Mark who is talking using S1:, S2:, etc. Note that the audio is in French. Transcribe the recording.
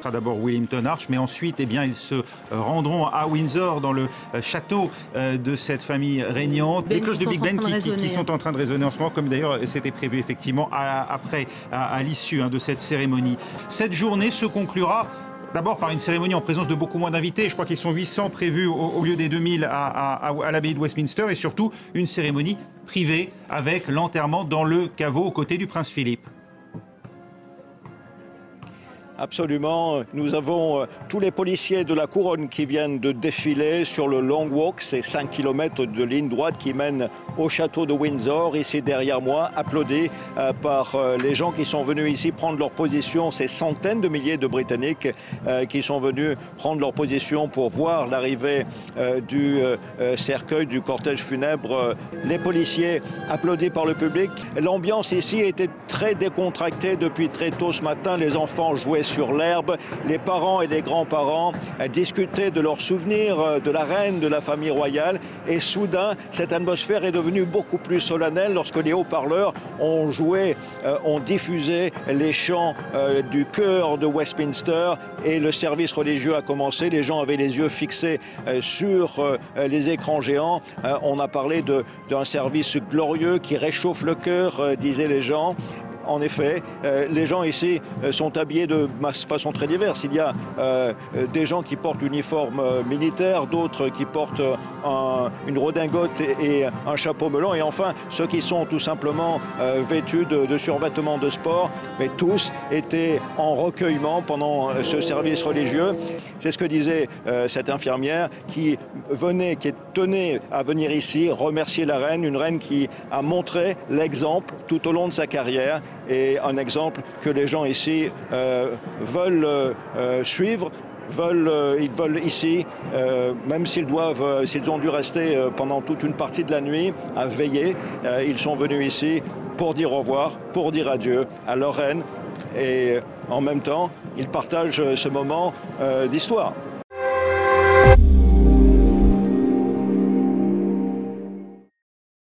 S1: sera d'abord Wellington Arch, mais ensuite, eh bien, ils se rendront à Windsor, dans le château de cette famille régnante. Les cloches de Big Ben qui sont en train de résonner en ce moment, comme d'ailleurs c'était prévu effectivement à l'issue de cette cérémonie. Cette journée se conclura d'abord par une cérémonie en présence de beaucoup moins d'invités. Je crois qu'ils sont 800 prévus au lieu des 2000 à l'abbaye de Westminster, et surtout une cérémonie privée avec l'enterrement dans le caveau aux côtés du prince Philippe.
S2: Absolument. Nous avons tous les policiers de la couronne qui viennent de défiler sur le Long Walk, ces 5 km de ligne droite qui mènent au château de Windsor, ici derrière moi, applaudis par les gens qui sont venus ici prendre leur position, ces centaines de milliers de Britanniques qui sont venus prendre leur position pour voir l'arrivée du cercueil, du cortège funèbre. Les policiers applaudis par le public. L'ambiance ici était très décontractée depuis très tôt ce matin. Les enfants jouaient sur l'herbe. Les parents et les grands-parents discutaient de leurs souvenirs de la reine, de la famille royale. Et soudain, cette atmosphère est devenue beaucoup plus solennelle lorsque les haut-parleurs ont joué, ont diffusé les chants du chœur de Westminster et le service religieux a commencé. Les gens avaient les yeux fixés sur les écrans géants. On a parlé d'un service glorieux qui réchauffe le cœur, disaient les gens. En effet, les gens ici sont habillés de façon très diverse. Il y a des gens qui portent l'uniforme militaire, d'autres qui portent une redingote et un chapeau melon, et enfin ceux qui sont tout simplement vêtus de survêtements de sport, mais tous étaient en recueillement pendant ce service religieux. C'est ce que disait cette infirmière qui tenait à venir ici remercier la reine, une reine qui a montré l'exemple tout au long de sa carrière, et un exemple que les gens ici veulent suivre. Ils veulent ici, même s'ils ont dû rester pendant toute une partie de la nuit à veiller, ils sont venus ici pour dire au revoir, pour dire adieu à leur reine, et en même temps, ils partagent ce moment d'histoire.